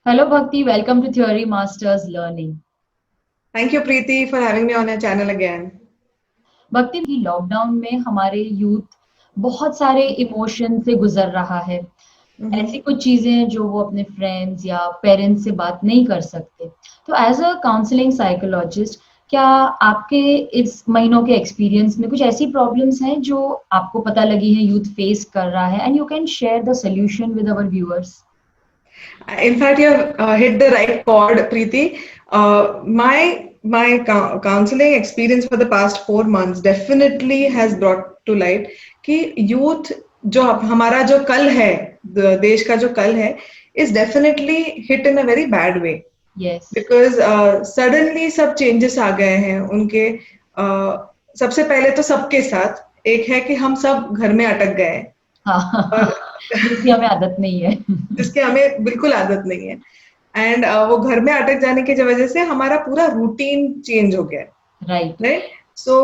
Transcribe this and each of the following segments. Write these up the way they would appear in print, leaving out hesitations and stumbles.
Hello Bhakti, welcome to Theory Masters Learning. Thank you, Preeti, for having me on your channel again. भक्ति की lockdown में हमारे youth बहुत सारे emotion से गुजर रहा है। ऐसी Mhm. कुछ चीजें हैं जो वो अपने फ्रेंड्स या पेरेंट्स से बात नहीं कर सकते। तो एज अ काउंसलिंग साइकोलॉजिस्ट, क्या आपके इस महीनों के एक्सपीरियंस में कुछ ऐसी प्रॉब्लम्स हैं जो आपको पता लगी है यूथ फेस कर रहा है and you can share the solution with our viewers? In fact, you have hit the right chord, Preeti. My counseling experience for the past 4 months definitely has brought to light कि youth जो हमारा जो कल है, देश का जो कल है, is definitely hit in a very bad way. Yes. Because suddenly सब चेंजेस आ गए हैं उनके। सबसे पहले तो सबके साथ एक है कि हम सब घर में अटक गए हैं हाँ। और जिसकी हमें आदत नहीं है। जिसकी हमें बिल्कुल आदत नहीं है। एंड वो घर में अटक जाने की वजह से हमारा पूरा रूटीन चेंज हो गया है। राइट। राइट। सो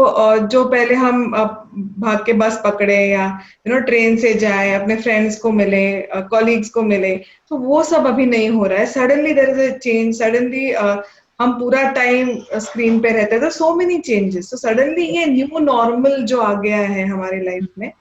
जो पहले हम भाग के बस पकड़े या ट्रेन से जाए, अपने फ्रेंड्स को मिले, कॉलीग्स को मिले, तो वो सब अभी नहीं हो रहा है। Suddenly there is a change. Suddenly हम पूरा टाइम स्क्रीन पे रहते हैं, तो सो मेनी चेंजेस। तो सडनली ये न्यू नॉर्मल जो आ गया है हमारी लाइफ में,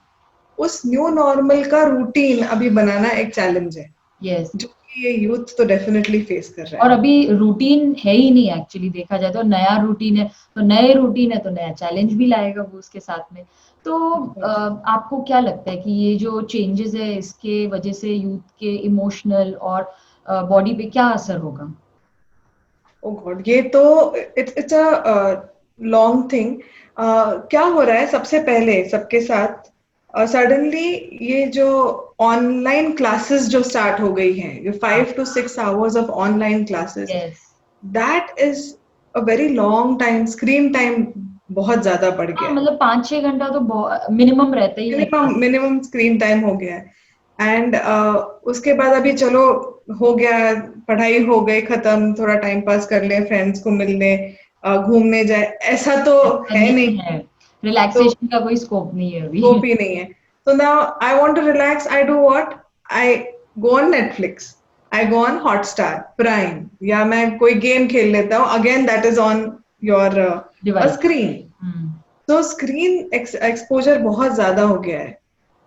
उस न्यू नॉर्मल का रूटीन अभी बनाना एक चैलेंज है, यस। जो कि ये यूथ तो डेफिनेटली फेस कर रहा और है। अभी रूटीन है ही नहीं, एक्चुअली देखा जाए तो नया रूटीन है, तो नए रूटीन है तो नया चैलेंज भी लाएगा वो उसके साथ में। तो आपको क्या लगता है कि ये जो चेंजेस है इसके वजह से यूथ के इमोशनल और बॉडी पे क्या असर होगा? ओ गॉड, ये तो इट्स अ लॉन्ग थिंग। क्या हो रहा है सबसे पहले सबके साथ, सडनली ये जो ऑनलाइन क्लासेस जो स्टार्ट हो गई हैं, ये हाँ। 5 to 6 hours of online classes, yes. That is a very long time. Screen time बहुत ज्यादा बढ़ हाँ, गया है। मतलब 5-6 घंटा तो मिनिमम रहता ही है minimum class. Minimum screen time हो गया है। एंड उसके बाद अभी चलो हो गया, पढ़ाई हो गई खत्म, थोड़ा टाइम पास कर ले, फ्रेंड्स को मिलने, घूमने जाए, ऐसा तो ऐसा है नहीं नहीं। है, तो रिलैक्सेशन का कोई स्कोप नहीं है अभी। स्कोप ही नहीं है। तो now I want to relax, I do what, I go on Netflix, I go on Hotstar prime, या मैं कोई गेम खेल लेता हूँ। Again that is on your device. Screen. Hmm. तो स्क्रीन एक्सपोजर बहुत ज्यादा हो गया है।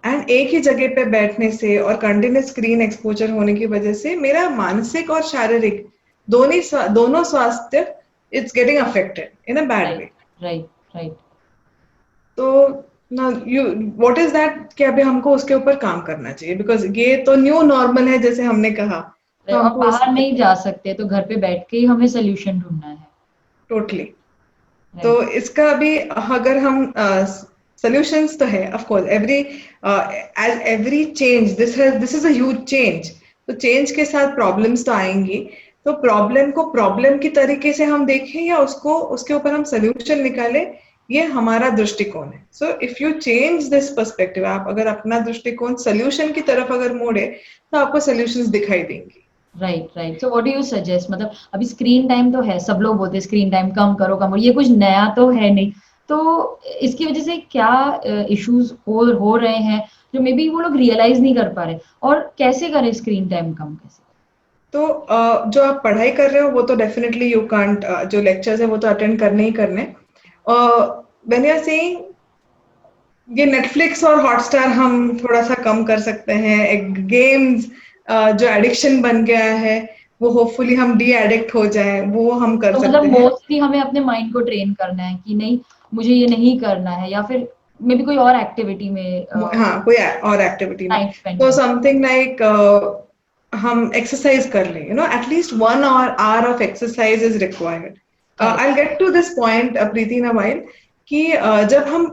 एंड एक ही जगह पे बैठने से और कंटिन्यूस स्क्रीन एक्सपोजर होने की वजह से मेरा मानसिक और शारीरिक दोनों स्वास्थ्य, it's getting affected in a bad right. Way. Right. Right. तो ना यू, व्हाट इज दैट कि अभी हमको उसके ऊपर काम करना चाहिए, बिकॉज ये तो न्यू नॉर्मल है जैसे हमने कहा। तो और हमको बाहर उसमें नहीं जा सकते तो घर पे बैठ के ही हमें सोल्यूशन ढूंढना है। टोटली। तो राइट। इसका अभी अगर हम सॉल्यूशंस तो है, of course every age every change, this is a huge change. तो चेंज के साथ प्रॉब्लम्स तो आएंगी। तो प्रॉब्लम को प्रॉब्लम की तरीके से हम देखें या उसको उसके ऊपर हम सोल्यूशन निकालें, ये हमारा दृष्टिकोण है। So if you change this perspective, आप अगर अपना दृष्टिकोण सोल्यूशन की तरफ अगर मोड़े, तो आपको सोल्यूशंस दिखाई देंगी। Right. Right. So what do you suggest? मतलब अभी स्क्रीन टाइम तो है, सब लोग बोलते हैं स्क्रीन टाइम कम करो कम करो, ये कुछ नया तो है नहीं। तो इसकी वजह से क्या इश्यूज हो रहे हैं जो मे बी वो लोग रियलाइज नहीं कर पा रहे, और कैसे करें स्क्रीन टाइम कम कैसे? तो जो आप पढ़ाई कर रहे हो वो तो डेफिनेटली यू कांट, जो लेक्चर्स है वो तो अटेंड करने ही करने। व्हेन यू आर सेइंग ये नेटफ्लिक्स और हॉटस्टार हम थोड़ा सा कम कर सकते हैं। एक गेम्स जो एडिक्शन बन गया है, वो होपफुली हम डी एडिक्ट हो जाए, वो हम कर तो मतलब सकते हैं। मोस्टली हमें अपने माइंड को ट्रेन करना है कि नहीं, मुझे ये नहीं करना है, या फिर मे बी कोई और एक्टिविटी में हाँ, कोई और एक्टिविटी में। टाइम स्पेंड तो कर। समथिंग लाइक हम एक्सरसाइज कर लें, at least 1 hour of exercise is required. I correct. Get to this point Preeti in a while कि जब हम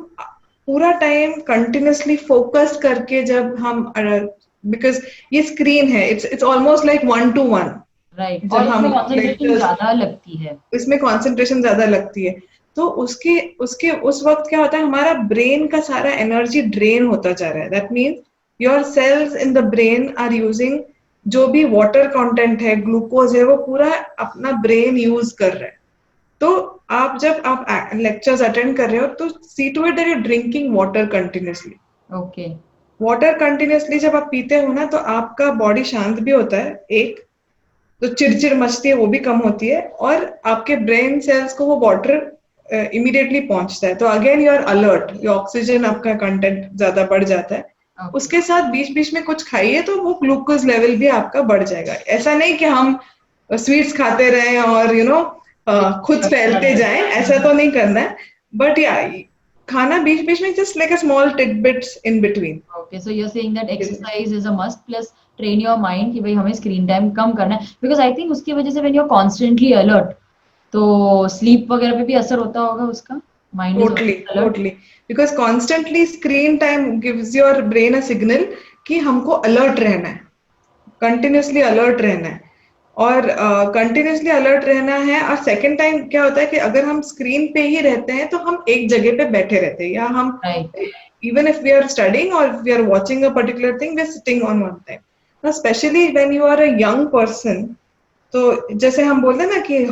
पूरा टाइम कंटिन्यूसली फोकस करके जब हम, बिकॉज ये स्क्रीन है, it's almost like 1 to 1। Right. जब और हम इसमें कंसंट्रेशन लेक्चर्स, ज्यादा लगती है। इसमें कंसंट्रेशन ज्यादा लगती है। तो उसके उसके उस वक्त क्या होता है, हमारा ब्रेन का सारा एनर्जी ड्रेन होता जा रहा है। That means your cells in the brain are using, जो भी वाटर कंटेंट है, ग्लूकोज है, वो पूरा अपना ब्रेन यूज कर रहा है। तो आप जब आप लेक्चर्स अटेंड कर रहे हो, तो see to it that you drinking water continuously. Okay. Water continuously जब आप पीते हो ना, तो आपका बॉडी शांत भी होता है एक। तो चिड़चिड़ मचती है वो भी कम होती है, और आपके ब्रेन सेल्स को वो वाटर इमीडिएटली पहुंचता है, तो again you are alert, your oxygen आपका कंटेंट ज्यादा बढ़ जाता है। ओके। उसके साथ बीच बीच में कुछ खाइए तो वो ग्लूकोज लेवल भी आपका बढ़ जाएगा। ऐसा नहीं कि हम स्वीट्स खाते रहें और खुद फैलते जाएं, ऐसा तो नहीं करना है, बट या खाना बीच बीच में just like a small tidbits in between. Okay, so you are saying that exercise is a must, plus train your mind कि भाई हमें स्क्रीन टाइम कम करना है, बिकॉज आई थिंक उसकी वजह से when you are constantly alert, तो sleep वगैरह पे भी असर होता होगा उसका, mind is totally always alert. Totally, because constantly screen time gives your brain a signal कि हमको अलर्ट रहना है, कंटिन्यूसली अलर्ट रहना है, और कंटिन्यूसली अलर्ट रहना है। और सेकंड टाइम क्या होता है कि अगर हम स्क्रीन पे ही रहते हैं तो हम एक जगह पे बैठे रहते हैं, या हम right. even if we are studying or if we are watching a particular thing, we're sitting on one time. Now especially when you are a young person, तो जैसे हम बोलते हैं ना कि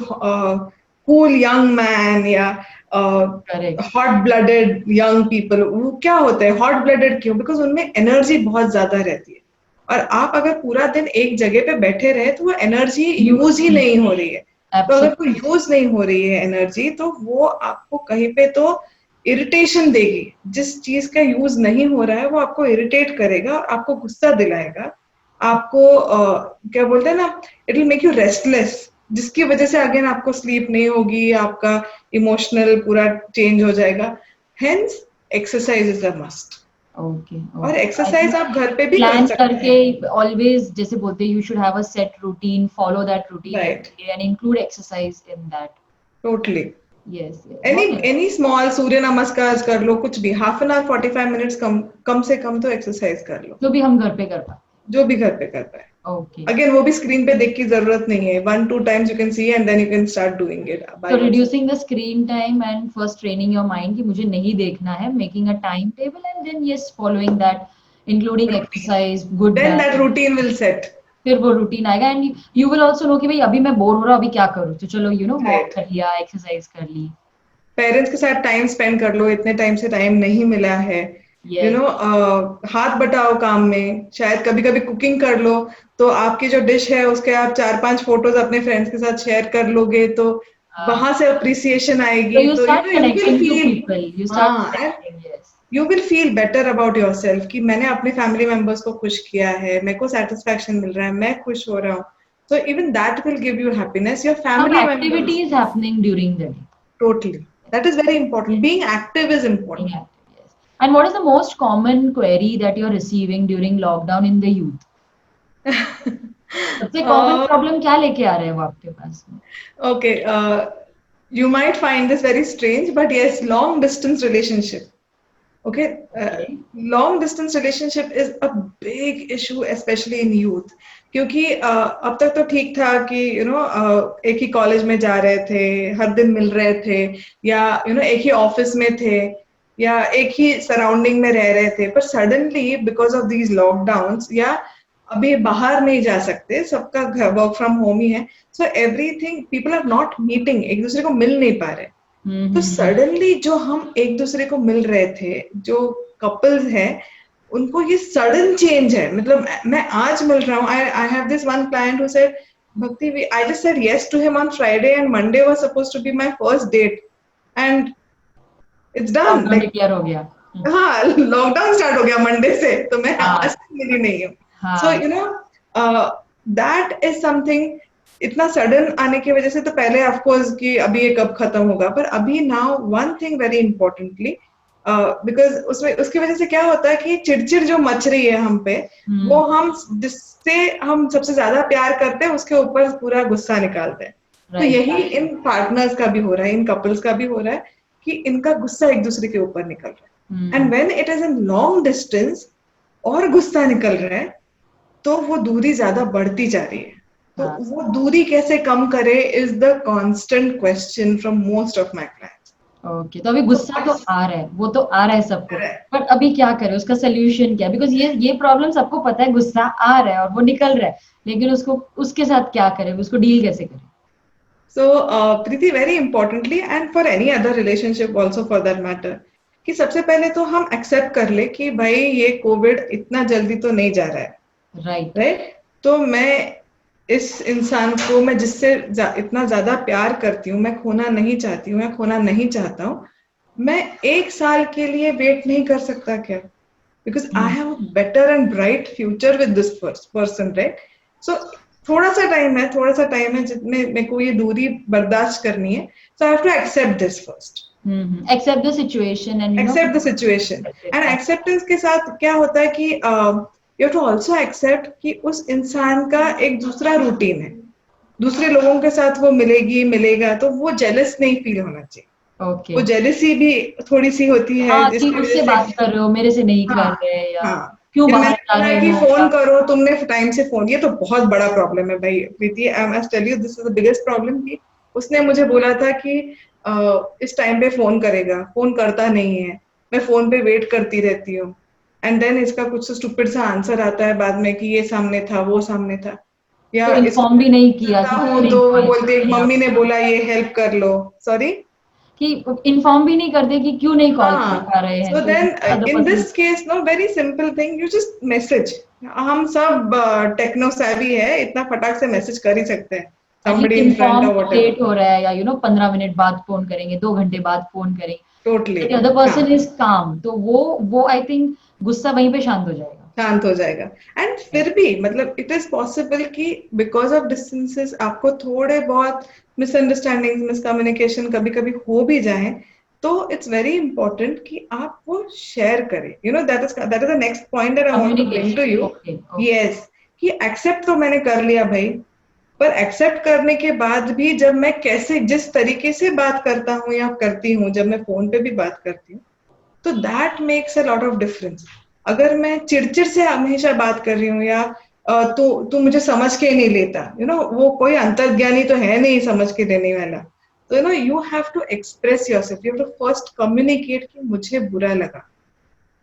कूल यंग मैन या correct. Hot blooded young people, वो क्या होते हैं हॉट ब्लडेड क्यों? बिकॉज उनमें एनर्जी बहुत ज्यादा रहती है, और आप अगर पूरा दिन एक जगह पे बैठे रहे तो वो एनर्जी यूज ही नहीं हो रही है। तो अगर कोई एब्सोल्युटली। यूज नहीं हो रही है एनर्जी, तो वो आपको कहीं पे तो इरिटेशन देगी। जिस चीज का यूज नहीं हो रहा है वो आपको इरिटेट करेगा, आपको गुस्सा दिलाएगा, आपको क्या बोलते हैं ना, it will make you restless, जिसकी वजह से अगेन आपको स्लीप नहीं होगी, आपका इमोशनल पूरा चेंज हो जाएगा। Hence exercise is a must. Okay. और ओके, आई एक्सरसाइज थिंक आप घर पे भी कर प्लान सकते करके, हैं। ऑलवेज जैसे बोलते हैं you should have a set routine, follow that routine right, every day and include exercise in that. Totally. Yes yes, any बहुत एनी स्मॉल सूर्य नमस्कार कर लो, कुछ भी, हाफ एन आवर 45 मिनट्स, कम कम से कम तो एक्सरसाइज कर लो, जो भी हम घर पे कर पाए। जो भी घर पे कर पाए। ओके। अगेन वो भी स्क्रीन पे देख की जरूरत नहीं है, 1-2 times you can see and then you can start doing it So by yourself. reducing the screen time and first training your mind कि मुझे नहीं देखना है, making a timetable and then yes following that, including routine, exercise, good then that diet, routine will set. फिर वो routine आएगा and you will also know कि भाई अभी मैं बोर हो रहा हूँ, अभी क्या करूँ, तो चलो यू नो वॉक राइट, कर लिया, एक्सरसाइज कर ली। पेरेंट्स के साथ टाइम स्पेंड कर लो, इतने टाइम से टाइम नहीं मिला है, यस। हाथ बटाओ काम में, शायद कभी कभी कुकिंग कर लो, तो आपकी जो डिश है उसके आप 4-5 फोटोज अपने फ्रेंड्स के साथ शेयर कर लोगे, तो वहां से अप्रिसिएशन So आएगी, you तो start you will connecting to feel, people. You start हाँ, connecting. Yes. You will feel better about your self कि मैंने अपने फैमिली मेंबर्स को खुश किया है, मेरे को सेटिस्फेक्शन मिल रहा है, मैं खुश हो रहा हूँ, तो even that will give you happiness, your Some family members. activities happening during the day. Totally, that is very important, being active is Being important। active. Yes. And what is the most common query that you're receiving during lockdown in the youth? सबसे common problem क्या लेके आ रहे हैं वो आपके पास में? Okay, you might find this very strange, but yes, long distance relationship. Okay, Okay. long distance relationship is a big issue, especially in youth. क्योंकि अब तक तो ठीक था कि एक ही कॉलेज में जा रहे थे, हर दिन मिल रहे थे, या एक ही ऑफिस में थे, या एक ही सराउंडिंग में रह रहे थे, पर suddenly because of these lockdowns, या अभी बाहर नहीं जा सकते, सबका वर्क फ्रॉम होम ही है, so everything, people are not meeting, एक दूसरे को मिल नहीं पा रहे। तो हम्म। सडनली जो हम एक दूसरे को मिल रहे थे, जो कपल्स हैं, उनको ये सडन चेंज है। मतलब मैं आज मिल रहा हूँ, I have this one client who said, Bhakti, I just said yes to him on Friday and Monday was supposed to be my first date, and it's done, lockdown like, declare हो गया। हाँ, लॉकडाउन स्टार्ट हो गया Monday से, तो मैं आज हाँ तक मिली नहीं हूँ। सो हाँ। दैट इज समथिंग, इतना सडन आने की वजह से, तो पहले ऑफ कोर्स कि अभी ये कब खत्म होगा, पर अभी now one thing very importantly, because उसमें उसकी वजह से क्या होता है कि चिड़चिड़ जो मच रही है हम पे, वो हम जिससे हम सबसे ज्यादा प्यार करते हैं उसके ऊपर पूरा गुस्सा निकालते हैं। तो राइट। यही इन पार्टनर्स का भी हो रहा है, इन कपल्स का भी हो रहा है, कि इनका गुस्सा एक दूसरे के ऊपर निकल रहा है, and when it is in long distance और गुस्सा निकल रहा है, तो वो दूरी ज्यादा बढ़ती जा रही है। तो हाँ। वो दूरी कैसे कम करे is the constant question from most of my clients. Okay, तो अभी गुस्सा तो आ रहा है, वो तो आ रहा है सबको, बट अभी क्या करें, उसका सोल्यूशन क्या? बिकॉज ये प्रॉब्लम सबको पता है, गुस्सा आ रहा है और वो निकल रहा है, लेकिन उसको उसके साथ क्या करें, उसको डील कैसे करें? So Preeti, very importantly, and for any other relationship also for that matter, कि सबसे पहले तो हम एक्सेप्ट कर ले कि भाई ये कोविड इतना जल्दी तो नहीं जा रहा है, राइट। राइट? तो मैं इस इंसान को मैं जिससे इतना ज्यादा प्यार करती हूँ, मैं खोना नहीं चाहती हूँ, मैं खोना नहीं चाहता हूँ, मैं 1 साल के लिए वेट नहीं कर सकता क्या? Because I have a better and bright future with this person, right? So थोड़ा सा टाइम है जितने मेरे को ये दूरी बर्दाश्त करनी है, so I have to accept this first, accept the situation and accept the situation. And acceptance के साथ क्या होता है कि you have to also accept कि उस इंसान का एक दूसरा रूटीन है, दूसरे लोगों के साथ वो मिलेगा, तो वो जेलस नहीं फील होना चाहिए। ओके वो जेलसी भी थोड़ी सी होती है हाँ कि जिसकी वजह उससे से, बात कर रहे हो मेरे से नहीं कर हाँ रहे या हाँ, क्यों फिर बाहर मैंने जा बोला रहे कि हो फोन या करो, तुमने टाइम से फोन, ये तो बहुत बड़ा प्रॉब्लम है भाई Preeti, I must tell you this is the biggest problem. कि उसने मुझे बोला था कि इस टाइम पे फोन करेगा, फोन करता नहीं है, मैं फोन पे वेट करती रहती हूँ, एंड देन इसका कुछ स्टूपिड सा आंसर आता है बाद में कि ये सामने था, वो सामने था, तो या इन्फॉर्म भी नहीं किया करता कि क्यों हूँ नहीं तो वो कॉल बोलते किया मम्मी ने बोला ये हेल्प कर लो, सॉरी। कि इन्फॉर्म भी नहीं करते कि क्यों नहीं कॉल कर हाँ, पा रहे हैं so तो then other in person this case no, very simple thing, you just message। हम सब टेक्नो savvy है, इतना फटाक से मैसेज कर ही सकते हैं, at least somebody in front inform or whatever। Late हो रहा है या 15 मिनट बाद फोन करेंगे 2 घंटे बाद फोन totally, करेंगे अदर हाँ, पर्सन इज काम तो वो आई थिंक गुस्सा वहीं पे शांत हो जाएगा शांत हो जाएगा। एंड फिर भी मतलब इट इज पॉसिबल कि बिकॉज ऑफ डिस्टेंसेस आपको थोड़े बहुत मिसअंडरस्टैंडिंग, मिसकम्युनिकेशन कभी कभी हो भी जाए, तो इट्स वेरी इंपॉर्टेंट कि आप वो शेयर करें। You know that is the next point that I want to bring to communication you. Okay yes, कि एक्सेप्ट तो मैंने कर लिया भाई, पर एक्सेप्ट करने के बाद भी जब मैं कैसे जिस तरीके से बात करता हूँ या करती हूँ, जब मैं फोन पे भी बात करती हूँ, तो that makes a lot of difference. अगर मैं चिड़चिड़ से हमेशा बात कर रही हूँ, या तू मुझे समझ के नहीं लेता, वो कोई अंतर्ज्ञानी तो है नहीं समझ के लेने वाला, तो you have to express yourself, you have to first communicate कि मुझे बुरा लगा,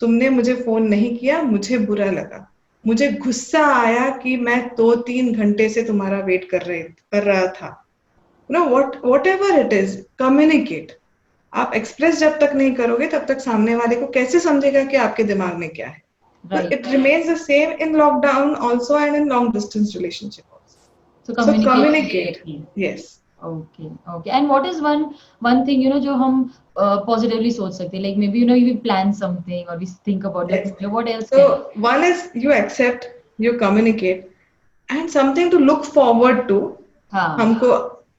तुमने मुझे फोन नहीं किया, मुझे बुरा लगा, मुझे गुस्सा आया कि मैं 2-3 घंटे से तुम्हारा वेट कर रहा था। What ever it is, communicate. आप एक्सप्रेस जब तक नहीं करोगे तब तक सामने वाले को कैसे समझेगा कि आपके दिमाग में क्या है? तो right it remains the same in lockdown also and in long distance relationship so also. So communication is the communicate. की yes. Okay okay and what is one one thing जो हम पॉजिटिवली सोच सकते हैं like maybe we plan something और we think about the Yes. Future what else So can one is you accept, you communicate, and something to look forward to। हाँ हमको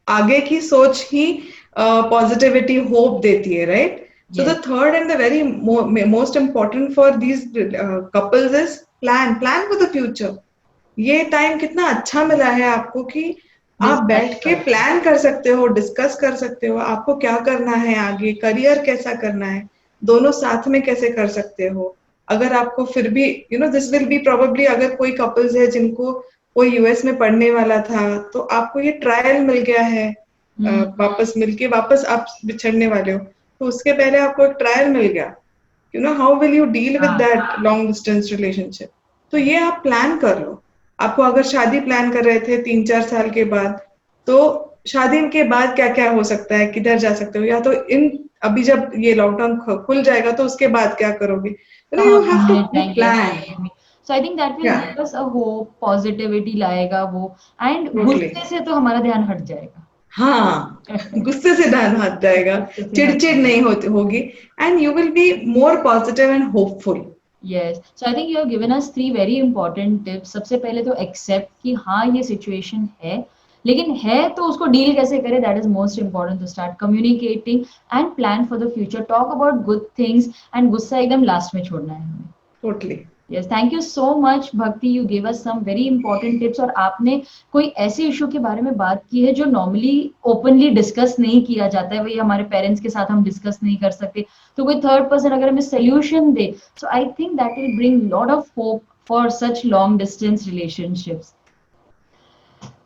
आगे की सोच ही पॉजिटिविटी होप देती है, right? So the yes third and the very most important for these couples is plan for the future. ये time कितना अच्छा मिला है आपको कि आप डिस्कस बैठ के करके प्लान कर सकते हो, डिस्कस कर सकते हो, आपको क्या करना है आगे, करियर कैसा करना है, दोनों साथ में कैसे कर सकते हो। अगर आपको फिर भी दिस विल बी प्रोबेबली, अगर कोई कपल्स है जिनको कोई यूएस में पढ़ने वाला था, तो आपको ये ट्रायल मिल गया है, वापस मिलके वापस आप बिछड़ने वाले हो, तो उसके पहले आपको एक ट्रायल मिल गया। How will you deal with हाँ दैट लॉन्ग डिस्टेंस रिलेशनशिप? तो ये आप प्लान कर लो। आपको अगर शादी प्लान कर रहे थे 3-4 साल के बाद, तो शादी के बाद क्या क्या हो सकता है, किधर जा सकते हो, या तो इन अभी जब ये लॉकडाउन खुल जाएगा तो उसके बाद क्या करोगे, कहाँ यू हैव घूमने टू जाएंगे प्लान। हॉलीडे में सो आई थिंक दैट विल या give us a hope positivity लाएगा वो एंड टोटली, गुस्से से तो हमारा ध्यान हट जाएगा हाँ, गुस्से से ध्यान हट जाएगा, गुस्से से हट चिड़चिड़ नहीं होगी, and you will be more positive and hopeful. Yes so I think you have given us 3 very important tips सबसे पहले तो एक्सेप्ट कि हाँ ये सिचुएशन है लेकिन है तो उसको डील कैसे करें that is most important to start communicating and plan for the future talk about good things and गुस्सा एकदम लास्ट में छोड़ना है हमें totally. Yes thank you so much Bhakti you give us some very important tips और आपने कोई ऐसे इशू के बारे में बात की है जो नॉर्मली ओपनली डिस्कस नहीं किया जाता है वही हमारे पेरेंट्स के साथ हम डिस्कस नहीं कर सकते तो कोई थर्ड पर्सन अगर हमें solution they so I think that will bring lot of hope for such long distance relationships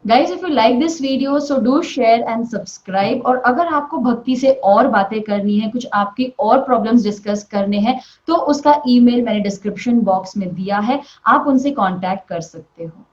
guys if you like this video so do share and subscribe और अगर आपको भक्ति से और बातें करनी है कुछ आपकी और प्रॉब्लम्स डिस्कस करने हैं तो उसका ईमेल मैंने डिस्क्रिप्शन बॉक्स में दिया है आप उनसे कांटेक्ट कर सकते हो